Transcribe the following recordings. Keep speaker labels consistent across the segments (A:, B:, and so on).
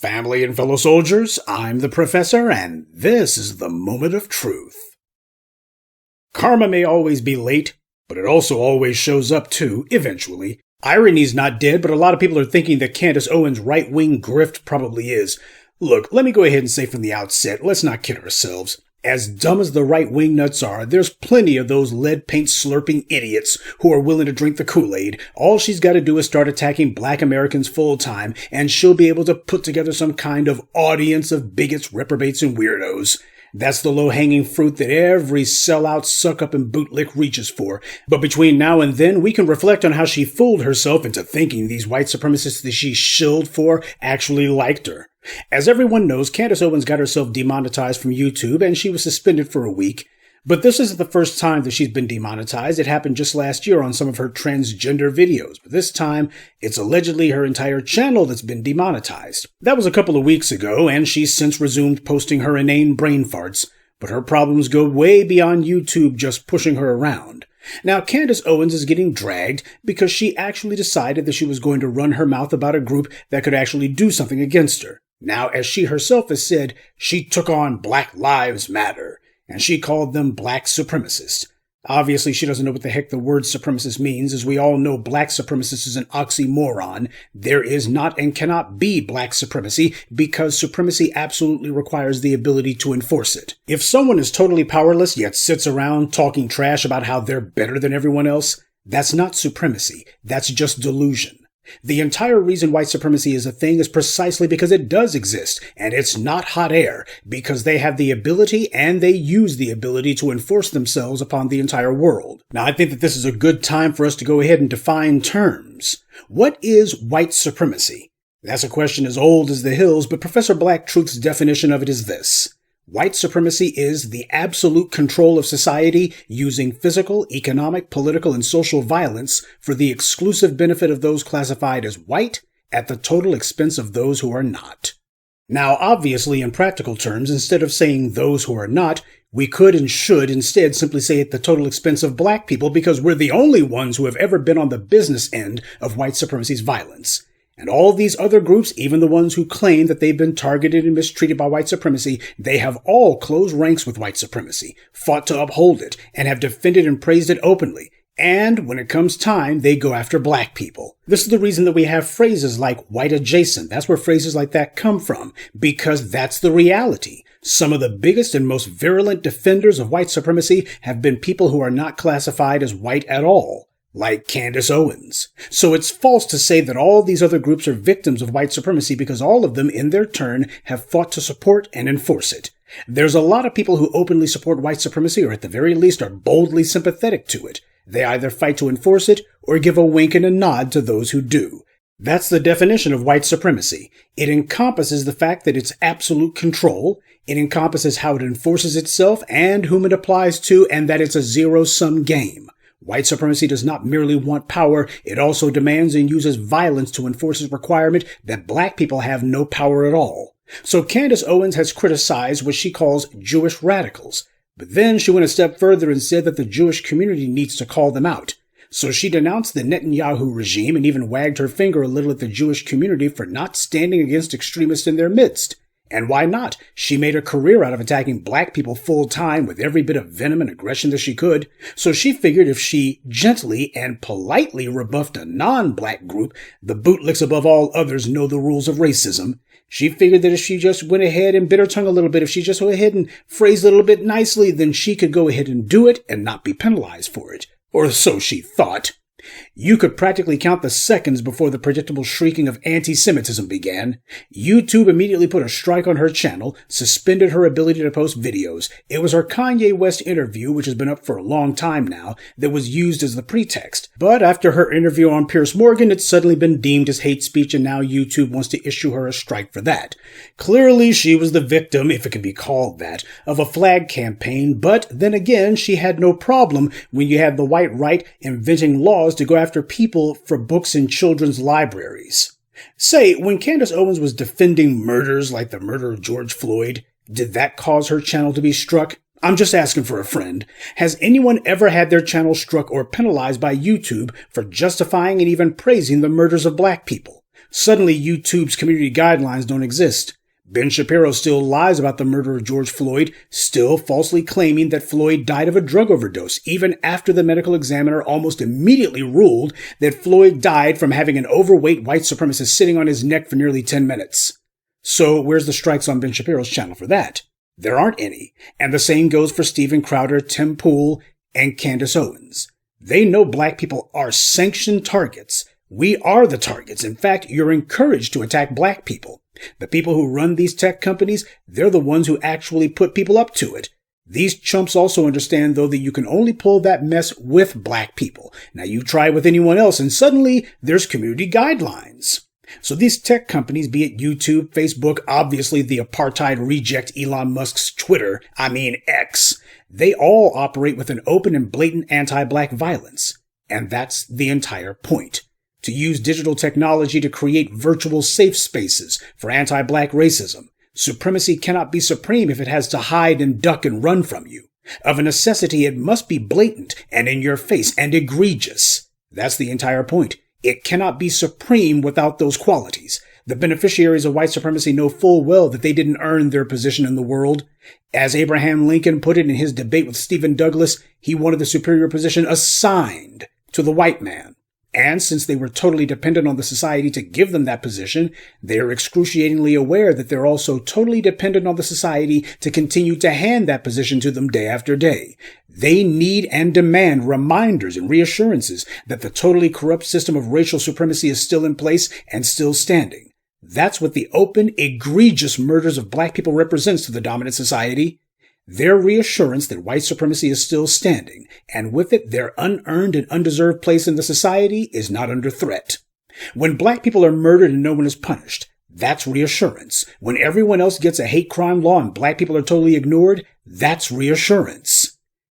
A: Family and fellow soldiers, I'm the Professor, and this is the Moment of Truth. Karma may always be late, but it also always shows up too, eventually. Irony's not dead, but a lot of people are thinking that Candace Owens' right-wing grift probably is. Look, let me go ahead and say from the outset, let's not kid ourselves. As dumb as the right-wing nuts are, there's plenty of those lead paint slurping idiots who are willing to drink the Kool-Aid. All she's got to do is start attacking black Americans full-time, and she'll be able to put together some kind of audience of bigots, reprobates, and weirdos. That's the low-hanging fruit that every sellout, suck-up, and bootlick reaches for. But between now and then, we can reflect on how she fooled herself into thinking these white supremacists that she shilled for actually liked her. As everyone knows, Candace Owens got herself demonetized from YouTube, and she was suspended for a week. But this isn't the first time that she's been demonetized. It happened just last year on some of her transgender videos. But this time, it's allegedly her entire channel that's been demonetized. That was a couple of weeks ago, and she's since resumed posting her inane brain farts. But her problems go way beyond YouTube just pushing her around. Now, Candace Owens is getting dragged because she actually decided that she was going to run her mouth about a group that could actually do something against her. Now, as she herself has said, she took on Black Lives Matter, and she called them black supremacists. Obviously, she doesn't know what the heck the word supremacist means. As we all know, black supremacist is an oxymoron. There is not and cannot be black supremacy because supremacy absolutely requires the ability to enforce it. If someone is totally powerless yet sits around talking trash about how they're better than everyone else, that's not supremacy. That's just delusion. The entire reason white supremacy is a thing is precisely because it does exist, and it's not hot air, because they have the ability and they use the ability to enforce themselves upon the entire world. Now, I think that this is a good time for us to go ahead and define terms. What is white supremacy? That's a question as old as the hills, but Professor Black Truth's definition of it is this. White supremacy is the absolute control of society using physical, economic, political, and social violence for the exclusive benefit of those classified as white at the total expense of those who are not. Now, obviously, in practical terms, instead of saying those who are not, we could and should instead simply say at the total expense of black people because we're the only ones who have ever been on the business end of white supremacy's violence. And all these other groups, even the ones who claim that they've been targeted and mistreated by white supremacy, they have all closed ranks with white supremacy, fought to uphold it, and have defended and praised it openly. And when it comes time, they go after black people. This is the reason that we have phrases like white adjacent. That's where phrases like that come from, because that's the reality. Some of the biggest and most virulent defenders of white supremacy have been people who are not classified as white at all. Like Candace Owens. So it's false to say that all these other groups are victims of white supremacy because all of them, in their turn, have fought to support and enforce it. There's a lot of people who openly support white supremacy or at the very least are boldly sympathetic to it. They either fight to enforce it or give a wink and a nod to those who do. That's the definition of white supremacy. It encompasses the fact that it's absolute control. It encompasses how it enforces itself and whom it applies to, and that it's a zero-sum game. White supremacy does not merely want power, it also demands and uses violence to enforce its requirement that black people have no power at all. So Candace Owens has criticized what she calls Jewish radicals, but then she went a step further and said that the Jewish community needs to call them out. So she denounced the Netanyahu regime and even wagged her finger a little at the Jewish community for not standing against extremists in their midst. And why not? She made a career out of attacking black people full-time with every bit of venom and aggression that she could. So she figured if she gently and politely rebuffed a non-black group, the bootlicks above all others know the rules of racism. She figured that if she just went ahead and bit her tongue a little bit, if she just went ahead and phrased it a little bit nicely, then she could go ahead and do it and not be penalized for it. Or so she thought. You could practically count the seconds before the predictable shrieking of anti-Semitism began. YouTube immediately put a strike on her channel, suspended her ability to post videos. It was her Kanye West interview, which has been up for a long time now, that was used as the pretext. But after her interview on Piers Morgan, it's suddenly been deemed as hate speech, and now YouTube wants to issue her a strike for that. Clearly, she was the victim, if it can be called that, of a flag campaign, but then again, she had no problem when you had the white right inventing laws to go after people for books in children's libraries. Say, when Candace Owens was defending murders like the murder of George Floyd, did that cause her channel to be struck? I'm just asking for a friend. Has anyone ever had their channel struck or penalized by YouTube for justifying and even praising the murders of black people? Suddenly, YouTube's community guidelines don't exist. Ben Shapiro still lies about the murder of George Floyd, still falsely claiming that Floyd died of a drug overdose, even after the medical examiner almost immediately ruled that Floyd died from having an overweight white supremacist sitting on his neck for nearly 10 minutes. So where's the strikes on Ben Shapiro's channel for that? There aren't any. And the same goes for Steven Crowder, Tim Pool, and Candace Owens. They know black people are sanctioned targets. We are the targets. In fact, you're encouraged to attack black people. The people who run these tech companies, they're the ones who actually put people up to it. These chumps also understand, though, that you can only pull that mess with black people. Now you try it with anyone else, and suddenly there's community guidelines. So these tech companies, be it YouTube, Facebook, obviously the apartheid reject Elon Musk's Twitter, X, they all operate with an open and blatant anti-black violence. And that's the entire point. To use digital technology to create virtual safe spaces for anti-black racism. Supremacy cannot be supreme if it has to hide and duck and run from you. Of a necessity, it must be blatant and in your face and egregious. That's the entire point. It cannot be supreme without those qualities. The beneficiaries of white supremacy know full well that they didn't earn their position in the world. As Abraham Lincoln put it in his debate with Stephen Douglas, he wanted the superior position assigned to the white man. And since they were totally dependent on the society to give them that position, they are excruciatingly aware that they're also totally dependent on the society to continue to hand that position to them day after day. They need and demand reminders and reassurances that the totally corrupt system of racial supremacy is still in place and still standing. That's what the open, egregious murders of black people represents to the dominant society. Their reassurance that white supremacy is still standing, and with it their unearned and undeserved place in the society is not under threat. When black people are murdered and no one is punished, that's reassurance. When everyone else gets a hate crime law and black people are totally ignored, that's reassurance.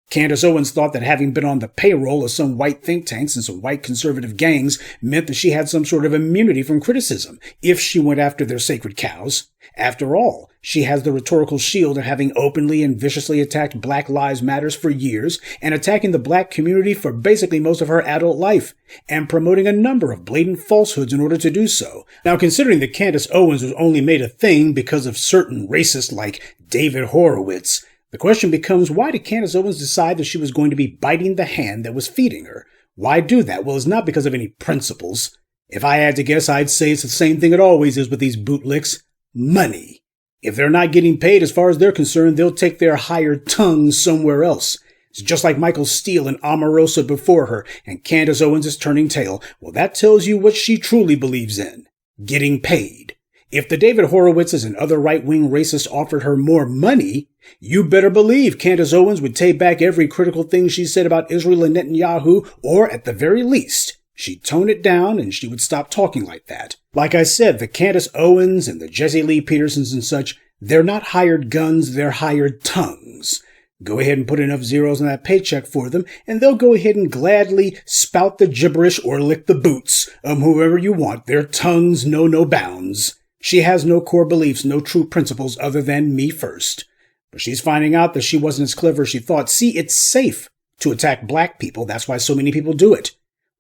A: Candace Owens thought that having been on the payroll of some white think tanks and some white conservative gangs meant that she had some sort of immunity from criticism if she went after their sacred cows. After all, she has the rhetorical shield of having openly and viciously attacked Black Lives Matters for years and attacking the black community for basically most of her adult life and promoting a number of blatant falsehoods in order to do so. Now, considering that Candace Owens was only made a thing because of certain racists like David Horowitz, the question becomes, why did Candace Owens decide that she was going to be biting the hand that was feeding her? Why do that? Well, it's not because of any principles. If I had to guess, I'd say it's the same thing it always is with these bootlicks. Money. If they're not getting paid as far as they're concerned, they'll take their hired tongues somewhere else. It's just like Michael Steele and Omarosa before her, and Candace Owens is turning tail. Well, that tells you what she truly believes in. Getting paid. If the David Horowitzes and other right-wing racists offered her more money, you better believe Candace Owens would take back every critical thing she said about Israel and Netanyahu, or at the very least, she'd tone it down and she would stop talking like that. Like I said, the Candace Owens and the Jesse Lee Petersons and such, they're not hired guns, they're hired tongues. Go ahead and put enough zeros on that paycheck for them, and they'll go ahead and gladly spout the gibberish or lick the boots of whoever you want. Their tongues know no bounds. She has no core beliefs, no true principles other than me first. But she's finding out that she wasn't as clever as she thought. See, it's safe to attack black people. That's why so many people do it.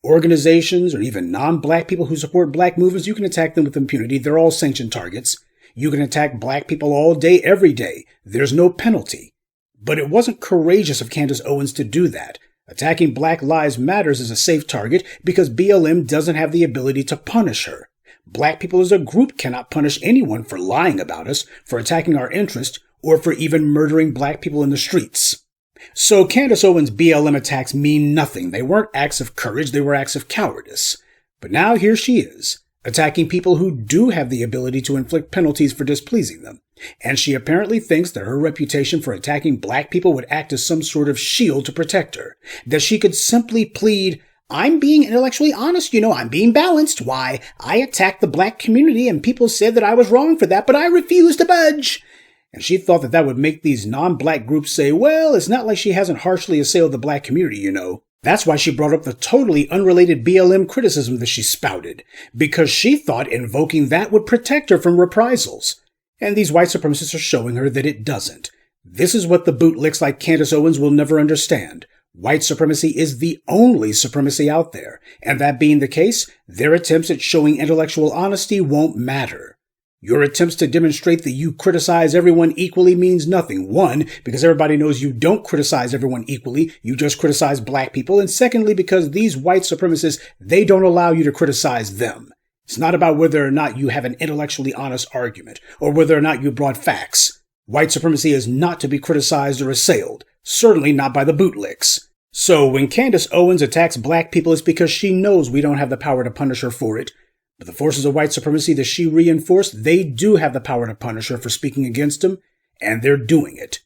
A: Organizations or even non-black people who support black movements, you can attack them with impunity. They're all sanctioned targets. You can attack black people all day, every day. There's no penalty. But it wasn't courageous of Candace Owens to do that. Attacking Black Lives Matters is a safe target because BLM doesn't have the ability to punish her. Black people as a group cannot punish anyone for lying about us, for attacking our interest, or for even murdering black people in the streets. So Candace Owens' BLM attacks mean nothing. They weren't acts of courage, they were acts of cowardice. But now here she is, attacking people who do have the ability to inflict penalties for displeasing them. And she apparently thinks that her reputation for attacking black people would act as some sort of shield to protect her. That she could simply plead, I'm being intellectually honest, I'm being balanced. Why, I attacked the black community and people said that I was wrong for that, but I refused to budge. And she thought that that would make these non-black groups say, well, it's not like she hasn't harshly assailed the black community, That's why she brought up the totally unrelated BLM criticism that she spouted, because she thought invoking that would protect her from reprisals. And these white supremacists are showing her that it doesn't. This is what the bootlicks like Candace Owens will never understand. White supremacy is the only supremacy out there, and that being the case, their attempts at showing intellectual honesty won't matter. Your attempts to demonstrate that you criticize everyone equally means nothing. One, because everybody knows you don't criticize everyone equally, you just criticize black people, and secondly, because these white supremacists, they don't allow you to criticize them. It's not about whether or not you have an intellectually honest argument, or whether or not you brought facts. White supremacy is not to be criticized or assailed, certainly not by the bootlicks. So when Candace Owens attacks black people, it's because she knows we don't have the power to punish her for it. But the forces of white supremacy that she reinforced, they do have the power to punish her for speaking against them, and they're doing it.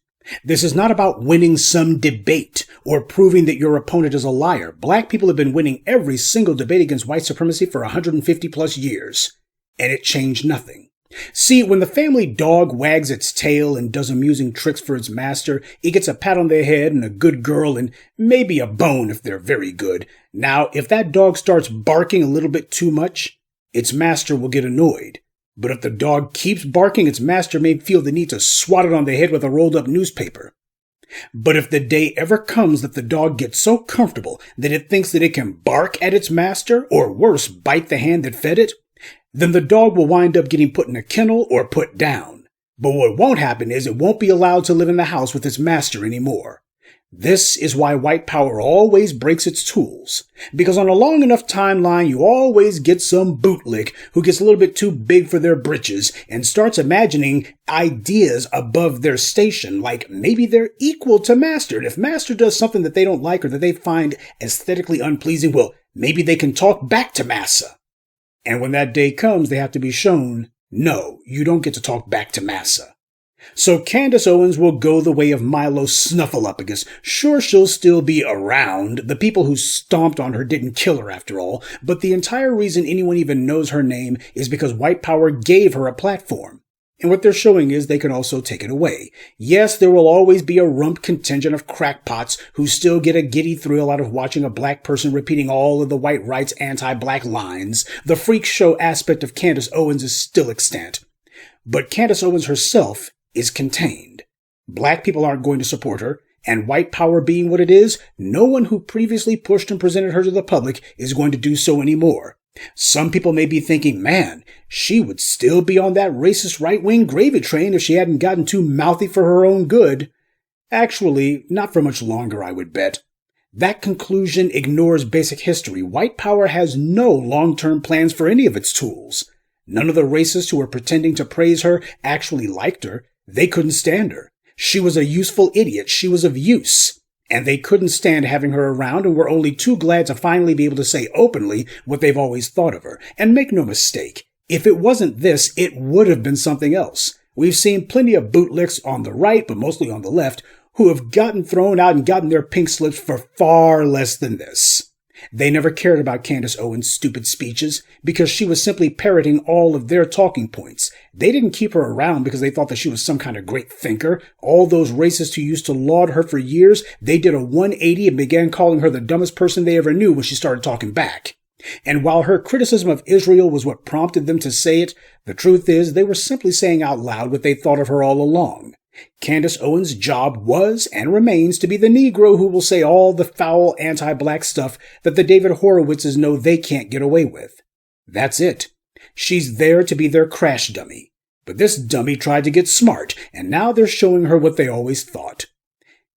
A: This is not about winning some debate or proving that your opponent is a liar. Black people have been winning every single debate against white supremacy for 150 plus years, and it changed nothing. See, when the family dog wags its tail and does amusing tricks for its master, it gets a pat on the head and a good girl and maybe a bone if they're very good. Now, if that dog starts barking a little bit too much, its master will get annoyed. But if the dog keeps barking, its master may feel the need to swat it on the head with a rolled up newspaper. But if the day ever comes that the dog gets so comfortable that it thinks that it can bark at its master, or worse, bite the hand that fed it, then the dog will wind up getting put in a kennel or put down. But what won't happen is it won't be allowed to live in the house with its master anymore. This is why white power always breaks its tools. Because on a long enough timeline, you always get some bootlick who gets a little bit too big for their britches and starts imagining ideas above their station, like maybe they're equal to master. And if master does something that they don't like or that they find aesthetically unpleasing, well, maybe they can talk back to massa. And when that day comes, they have to be shown, no, you don't get to talk back to massa. So Candace Owens will go the way of Milo Snuffleupagus. Sure, she'll still be around. The people who stomped on her didn't kill her after all. But the entire reason anyone even knows her name is because white power gave her a platform. And what they're showing is they can also take it away. Yes, there will always be a rump contingent of crackpots who still get a giddy thrill out of watching a black person repeating all of the white right's anti-black lines. The freak show aspect of Candace Owens is still extant. But Candace Owens herself is contained. Black people aren't going to support her, and white power being what it is, no one who previously pushed and presented her to the public is going to do so anymore. Some people may be thinking, man, she would still be on that racist right-wing gravy train if she hadn't gotten too mouthy for her own good. Actually, not for much longer, I would bet. That conclusion ignores basic history. White power has no long-term plans for any of its tools. None of the racists who were pretending to praise her actually liked her. They couldn't stand her. She was a useful idiot. She was of use. And they couldn't stand having her around and were only too glad to finally be able to say openly what they've always thought of her. And make no mistake, if it wasn't this, it would have been something else. We've seen plenty of bootlicks on the right, but mostly on the left, who have gotten thrown out and gotten their pink slips for far less than this. They never cared about Candace Owens' stupid speeches because she was simply parroting all of their talking points. They didn't keep her around because they thought that she was some kind of great thinker. All those racists who used to laud her for years, they did a 180 and began calling her the dumbest person they ever knew when she started talking back. And while her criticism of Israel was what prompted them to say it, the truth is they were simply saying out loud what they thought of her all along. Candace Owens' job was and remains to be the Negro who will say all the foul anti-black stuff that the David Horowitzes know they can't get away with. That's it. She's there to be their crash dummy. But this dummy tried to get smart, and now they're showing her what they always thought.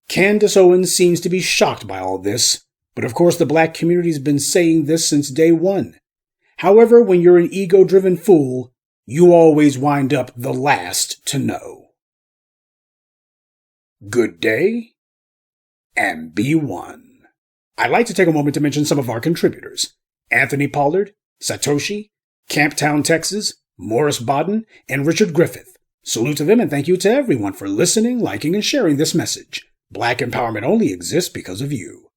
A: Candace Owens seems to be shocked by all this, but of course the black community's been saying this since day one. However, when you're an ego-driven fool, you always wind up the last to know. Good day, and be one. I'd like to take a moment to mention some of our contributors. Anthony Pollard, Satoshi, Camptown, Texas, Morris Bodden, and Richard Griffith. Salute to them and thank you to everyone for listening, liking, and sharing this message. Black empowerment only exists because of you.